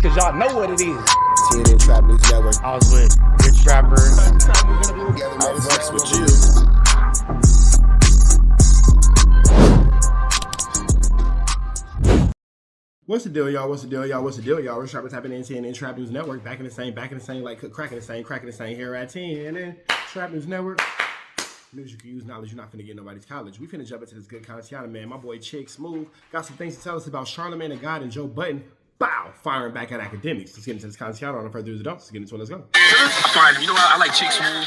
cause y'all know what it is. TNN Trap News Network. I was with Rich Rapper. I fucks with you. What's the deal, y'all? What's the deal, y'all? What's the deal, y'all? Rich Rapper tapping in TNN Trap News Network. Back in the same, like cracking the same here at TNN Trap News Network. News you can use, knowledge you're not finna get nobody's college. We finna jump into this good content, man. My boy Chick Smooth got some things to tell us about Charlamagne and God and Joe Budden. Bow! Firing back at Akademiks. Let's get into this content. On further ado, let's get into it. Let's go. Fine. You know what? I like Chick Smooth.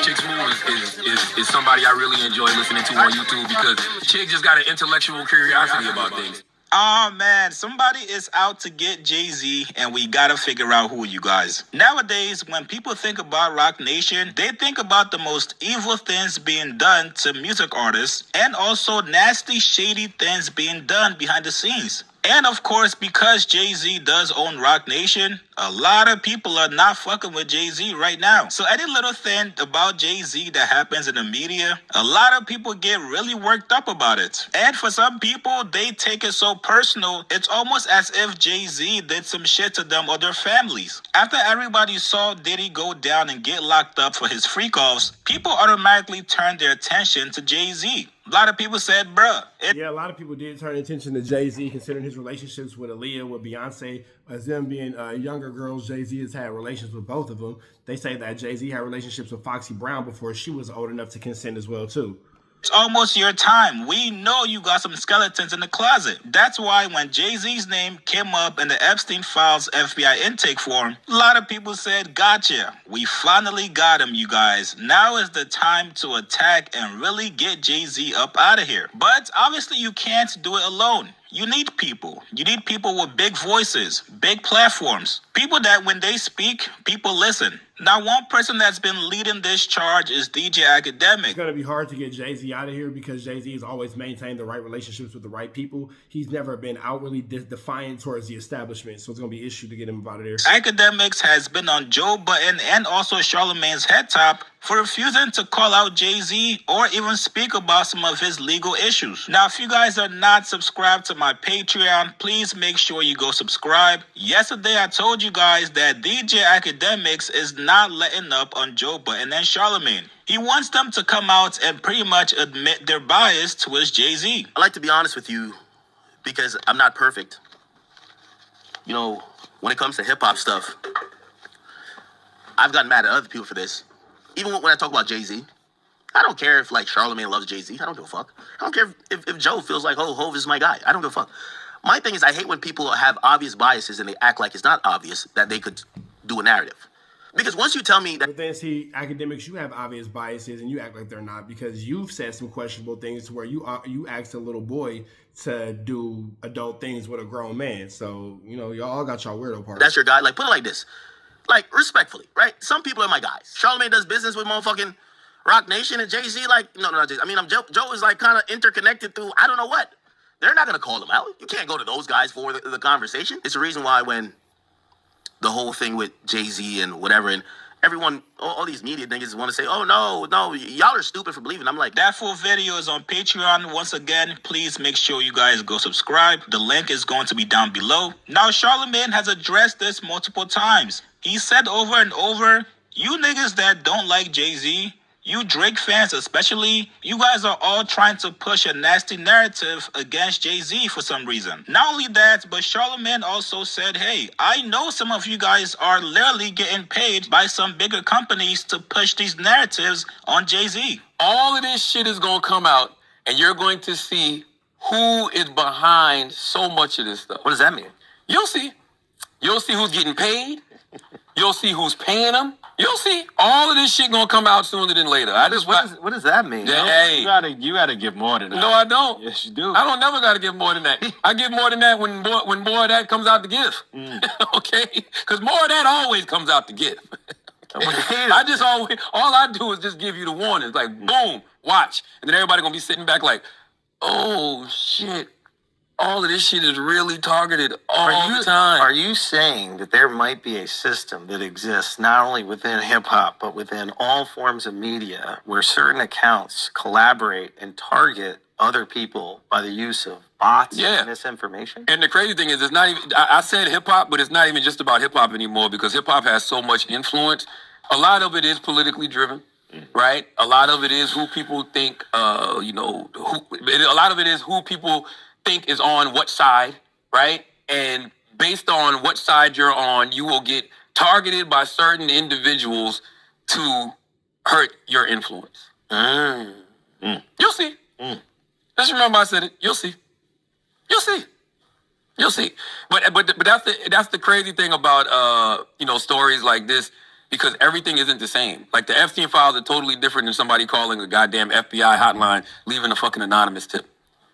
Chick Smooth is somebody I really enjoy listening to on YouTube because Chick just got an intellectual curiosity about things. Oh man, somebody is out to get Jay-Z and we gotta figure out who, you guys. Nowadays, when people think about Rock Nation, they think about the most evil things being done to music artists and also nasty, shady things being done behind the scenes. And of course, because Jay-Z does own Rock Nation, a lot of people are not fucking with Jay-Z right now. So any little thing about Jay-Z that happens in the media, a lot of people get really worked up about it. And for some people, they take it so personal, it's almost as if Jay-Z did some shit to them or their families. After everybody saw Diddy go down and get locked up for his freak-offs, people automatically turned their attention to Jay-Z. A lot of people said, bruh. Yeah, a lot of people did turn attention to Jay-Z, considering his relationships with Aaliyah, with Beyonce. As them being younger girls, Jay-Z has had relations with both of them. They say that Jay-Z had relationships with Foxy Brown before she was old enough to consent as well, too. It's almost your time. We know you got some skeletons in the closet. That's why when Jay-Z's name came up in the Epstein Files FBI intake form, a lot of people said, gotcha. We finally got him, you guys. Now is the time to attack and really get Jay-Z up out of here. But obviously you can't do it alone. You need people. You need people with big voices, big platforms. People that when they speak, people listen. Now, one person that's been leading this charge is DJ Akademiks. It's going to be hard to get Jay-Z out of here because Jay-Z has always maintained the right relationships with the right people. He's never been outwardly defiant towards the establishment, so it's going to be an issue to get him out of there. Akademiks has been on Joe Budden and also Charlamagne's head top for refusing to call out Jay-Z or even speak about some of his legal issues. Now, if you guys are not subscribed to my Patreon, please make sure you go subscribe. Yesterday, I told you guys that DJ Akademiks is not letting up on Joe Budden and Charlamagne. He wants them to come out and pretty much admit their bias towards Jay-Z. I like to be honest with you because I'm not perfect. You know, when it comes to hip-hop stuff, I've gotten mad at other people for this. Even when I talk about Jay-Z, I don't care if, like, Charlamagne loves Jay-Z. I don't give a fuck. I don't care if Joe feels like, oh, Hov is my guy. I don't give a fuck. My thing is I hate when people have obvious biases and they act like it's not obvious that they could do a narrative. Because once you tell me that... But then, see, Akademiks, you have obvious biases and you act like they're not because you've said some questionable things to where you asked a little boy to do adult things with a grown man. So, you know, y'all all got y'all weirdo parts. That's your guy. Like, put it like this. Like, respectfully, right? Some people are my guys. Charlamagne does business with motherfucking Rock Nation and Jay-Z. Like, no, not Jay-Z. I mean, Joe is like kind of interconnected through I don't know what. They're not going to call him out. You can't go to those guys for the conversation. It's the reason why when the whole thing with Jay-Z and whatever, and everyone, all these media niggas want to say, oh, no, y'all are stupid for believing. I'm like, that full video is on Patreon. Once again, please make sure you guys go subscribe. The link is going to be down below. Now, Charlamagne has addressed this multiple times. He said over and over, you niggas that don't like Jay-Z, you Drake fans especially, you guys are all trying to push a nasty narrative against Jay-Z for some reason. Not only that, but Charlamagne also said, hey, I know some of you guys are literally getting paid by some bigger companies to push these narratives on Jay-Z. All of this shit is going to come out, and you're going to see who is behind so much of this stuff. what does that mean? You'll see. You'll see who's getting paid. You'll see who's paying them. You'll see. All of this shit gonna come out sooner than later. What does that mean? Yeah, hey. You gotta give more than that. No, I don't. Yes, you do. I don't never gotta give more than that. I give more than that when more of that comes out to give. Okay? Because more of that always comes out to give. I just always, all I do is just give you the warnings. Like, boom, watch. And then everybody gonna be sitting back like, oh, shit. All of this shit is really targeted all the time. Are you saying that there might be a system that exists not only within hip-hop, but within all forms of media where certain accounts collaborate and target other people by the use of bots and misinformation. And the crazy thing is, it's not even, I said hip hop, but it's not even just about hip hop anymore because hip hop has so much influence. A lot of it is politically driven, right? A lot of it is who people think, a lot of it is who people think is on what side, right? And based on what side you're on, you will get targeted by certain individuals to hurt your influence. You'll see. Just remember I said it. You'll see. You'll see. You'll see. But that's the crazy thing about stories like this, because everything isn't the same. Like the Epstein files are totally different than somebody calling a goddamn FBI hotline, leaving a fucking anonymous tip.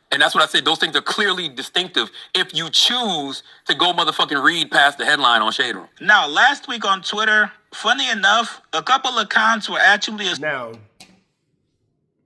And that's what I said. Those things are clearly distinctive if you choose to go motherfucking read past the headline on Shade Room. Now, last week on Twitter, funny enough, a couple accounts were actually... Now,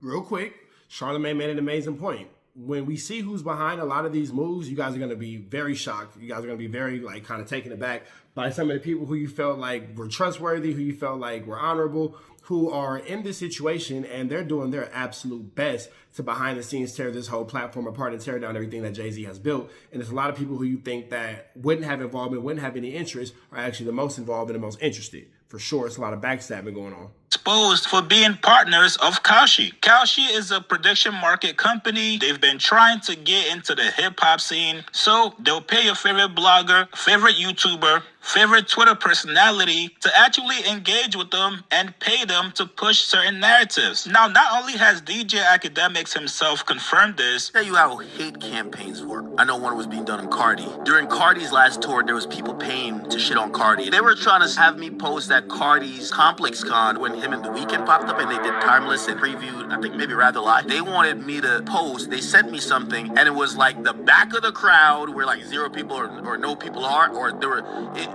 real quick, Charlamagne made an amazing point. When we see who's behind a lot of these moves, you guys are going to be very shocked. You guys are going to be very, kind of taken aback by some of the people who you felt like were trustworthy, who you felt like were honorable, who are in this situation, and they're doing their absolute best to behind the scenes tear this whole platform apart and tear down everything that Jay-Z has built. And there's a lot of people who you think that wouldn't have involvement, wouldn't have any interest, are actually the most involved and the most interested. For sure, it's a lot of backstabbing going on. Exposed for being partners of Kalshi. Kalshi is a prediction market company. They've been trying to get into the hip-hop scene, so they'll pay your favorite blogger, favorite YouTuber, favorite Twitter personality to actually engage with them and pay them to push certain narratives. Now, not only has DJ Akademiks himself confirmed this, Tell you how hate campaigns work. I know one was being done on Cardi. During Cardi's last tour, there was people paying to shit on Cardi. They were trying to have me post at Cardi's Complex Con when him and The Weeknd popped up and they did Timeless and previewed, I think maybe Rather Lie. They wanted me to post. They sent me something and it was like the back of the crowd where like 0 people or no people are, or there were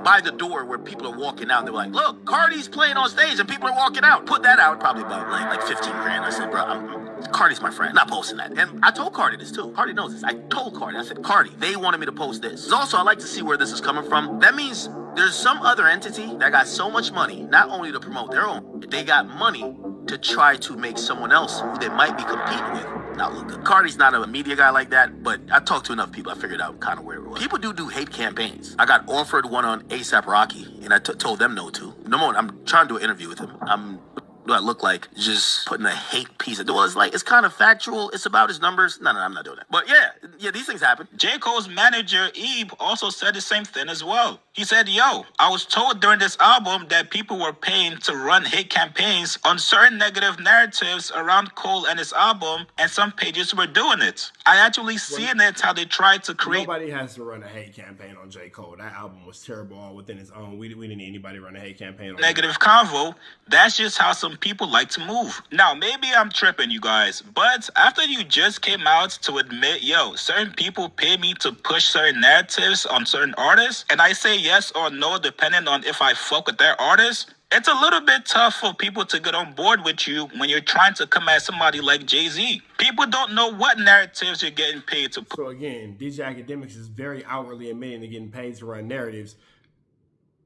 by the door where people are walking out. They were like, look, Cardi's playing on stage and people are walking out. Put that out, probably about like 15 grand. I said, bro, Cardi's my friend. I'm not posting that. And I told Cardi this too. Cardi knows this. I told Cardi. I said, Cardi, they wanted me to post this. Also, I like to see where this is coming from. That means there's some other entity that got so much money, not only to promote their own, they got money to try to make someone else who they might be competing with not look good. Cardi's not a media guy like that, but I talked to enough people. I figured out kind of where it was. People do hate campaigns. I got offered one on A$AP Rocky, and I told them no to. No more. I'm trying to do an interview with him. Do I look like just putting a hate piece of... Well, it's kind of factual. It's about his numbers. No, I'm not doing that. But yeah, these things happen. J. Cole's manager, Ebe, also said the same thing as well. He said, yo, I was told during this album that people were paying to run hate campaigns on certain negative narratives around Cole and his album, and some pages were doing it. I actually seen it, how they tried to create... Nobody has to run a hate campaign on J. Cole. That album was terrible all within its own. We didn't need anybody to run a hate campaign on negative convo. That's just how some people like to move. Now, maybe I'm tripping, you guys, but after you just came out to admit, yo, certain people pay me to push certain narratives on certain artists, and I say yes or no depending on if I fuck with their artists, it's a little bit tough for people to get on board with you when you're trying to come at somebody like Jay-Z. People don't know what narratives you're getting paid to push. So again, DJ Akademiks is very outwardly admitting to getting paid to run narratives.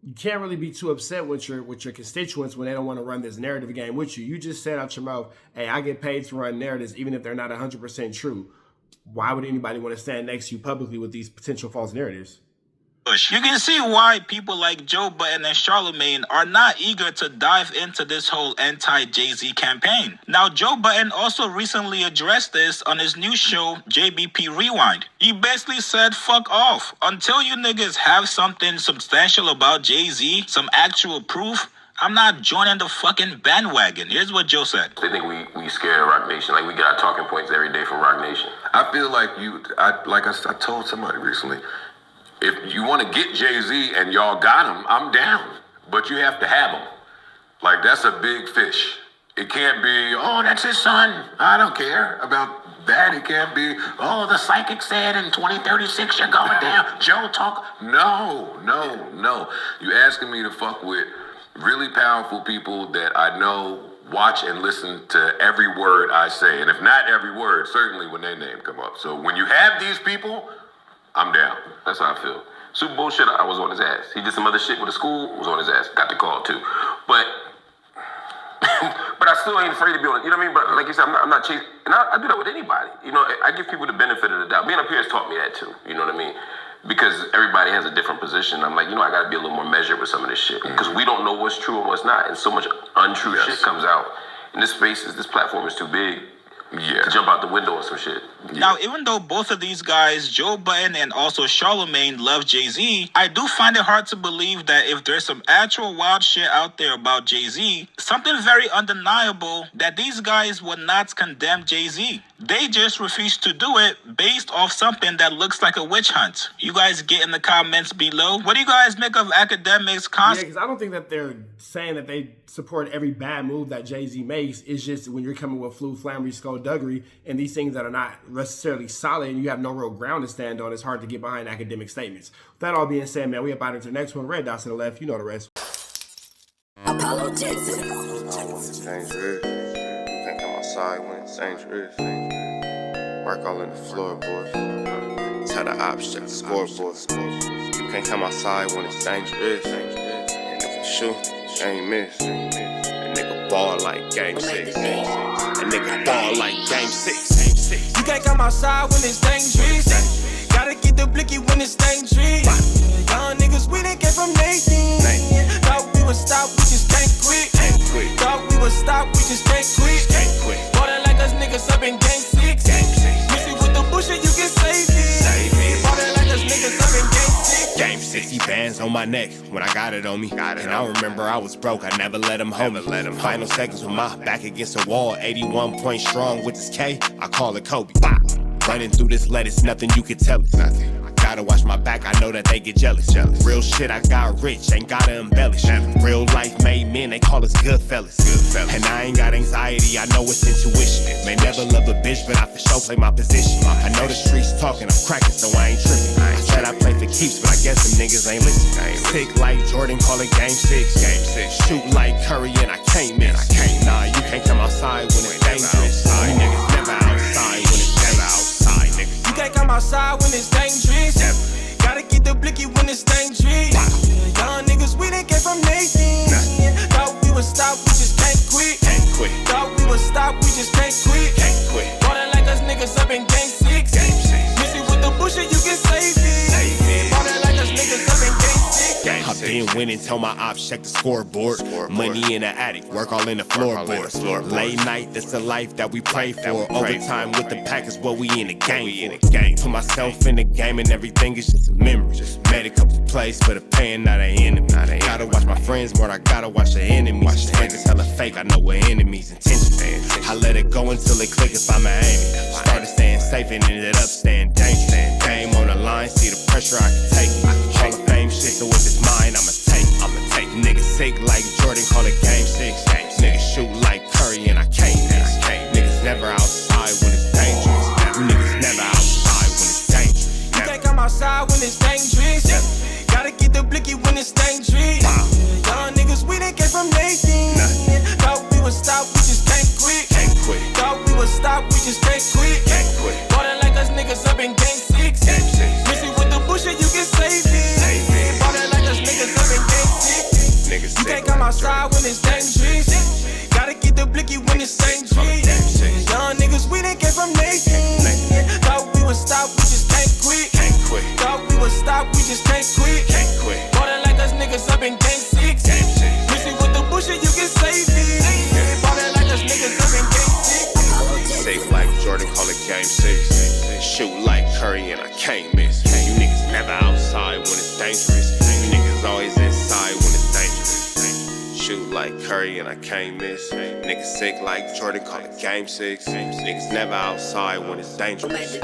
You can't really be too upset with your constituents when they don't want to run this narrative game with you. You just said out your mouth, hey, I get paid to run narratives even if they're not 100% true. Why would anybody want to stand next to you publicly with these potential false narratives? You can see why people like Joe Budden and Charlamagne are not eager to dive into this whole anti-Jay-Z campaign. Now, Joe Budden also recently addressed this on his new show, JBP Rewind. He basically said, fuck off. Until you niggas have something substantial about Jay-Z, some actual proof, I'm not joining the fucking bandwagon. Here's what Joe said. They think we scared of Rock Nation. Like, we get our talking points every day from Rock Nation. I feel like I told somebody recently, if you want to get Jay-Z and y'all got him, I'm down. But you have to have him. Like, that's a big fish. It can't be, oh, that's his son. I don't care about that. It can't be, oh, the psychic said in 2036 you're going down. Joe talk. No. You asking me to fuck with really powerful people that I know watch and listen to every word I say. And if not every word, certainly when their name come up. So when you have these people, I'm down. That's how I feel. Super Bowl shit, I was on his ass. He did some other shit with the school, was on his ass. Got the call too. But But I still ain't afraid to be on it. You know what I mean? But like you said, I'm not chasing. And I do that with anybody. You know, I give people the benefit of the doubt. Being up here has taught me that too. You know what I mean? Because everybody has a different position. I'm like, you know, I got to be a little more measured with some of this shit. Because we don't know what's true and what's not. And so much untrue shit comes out. And this platform is too big to jump out the window or some shit. Now, even though both of these guys, Joe Budden and also Charlamagne, love Jay-Z, I do find it hard to believe that if there's some actual wild shit out there about Jay-Z, something very undeniable, that these guys would not condemn Jay-Z. They just refuse to do it based off something that looks like a witch hunt. You guys get in the comments below. What do you guys make of Akademiks' Yeah, because I don't think that they're saying that they support every bad move that Jay-Z makes. It's just when you're coming with flambery, skullduggery, and these things that are not necessarily solid and you have no real ground to stand on, it's hard to get behind academic statements. With that all being said, man, we up out into the next one. Red dots to the left. You know the rest. Apollo Texas. Dangerous. You can't come outside when it's dangerous. Work all in the floorboard. Tell the ops, check the scoreboard. You can't come outside when it's dangerous. And if you shoot, you ain't miss. A nigga ball like game 6. A nigga ball like game 6. You can't come outside when it's dangerous. Gotta get the blicky when it's dangerous. Young niggas, we done came from Nathan. Thought we would stop, we just can't quit. Thought we would stop, we just can't quit. Water like us niggas up in game 6. Missy with the bullshit, you can save it. Water like us niggas up in game 6. Game 60 bands on my neck when I got it on me. And I remember I was broke, I never let them hold me. Final seconds with my back against the wall. 81 point strong with this K, I call it Kobe. Running through this lettuce, nothing you can tell us. Gotta watch my back, I know that they get jealous. Real shit, I got rich, ain't gotta embellish. Real life made men, they call us good fellas. And I ain't got anxiety, I know it's intuition. May never love a bitch, but I for sure play my position. I know the streets talking, I'm cracking, so I ain't tripping. I said I play for keeps, but I guess them niggas ain't listening. Sick like Jordan, call it game 6. Shoot like Curry and I can't miss. Nah, you can't come outside when it's dangerous. You niggas never outside when it's never outside, nigga. You can't come outside when it's dangerous. Gotta get the blicky when it's dangerous. Young niggas, we done came from Nathan. Thought we would stop, we just can't quit. Thought we would stop, we just can't quit. Water like us niggas up in game 6. Missy with the bullshit, you can save it. Water like us niggas up in game 6. I've been winning, tell my ops check the scoreboard. Money in the attic, work all in the floorboards. Late night, that's the life that we pray for. Overtime with the pack is what we in the game for. Put myself in the game and everything is just a memory. Made a couple plays for the pain, not an enemy. Gotta watch my friends more, I gotta watch the enemies. Niggas hella fake, I know we're enemies' intentions. I let it go until it click if I'm an aiming. Started staying safe and ended up staying dangerous. Game on the line, see the pressure I can take. Hall of Fame shit, so if it's mine, I'ma take. Niggas sick like Jordan, call it game 6. Niggas shoot like Curry and I can't miss. Niggas never outside when it's dangerous. You niggas never outside when it's dangerous. You can't come outside when it's dangerous. Gotta get the blicky when it's dangerous. Young niggas, we done came from Nathan. Thought we would stop, we just can't quit. Thought we would stop, we just can't quit. Water like us niggas up in game 6. Missy with the bullshit, you can save it. Water like us niggas up in game 6. You can't come outside when it's dangerous. Gotta get the blicky when it's dangerous. Young niggas, we done came from Nathan. Thought we would stop, we just can't quit. Thought we would stop, we just can't quit. Water like us niggas up in game 6. Missy with the bullshit, you can save it. Water like us niggas up in game 6. Safe like Jordan, call it game 6. Shoot like Curry and I can't miss. You niggas never outside when it's dangerous. You niggas always inside when it's dangerous. Shoot like Curry and I can't miss. Niggas sick like Jordan, call it game 6. Niggas never outside when it's dangerous.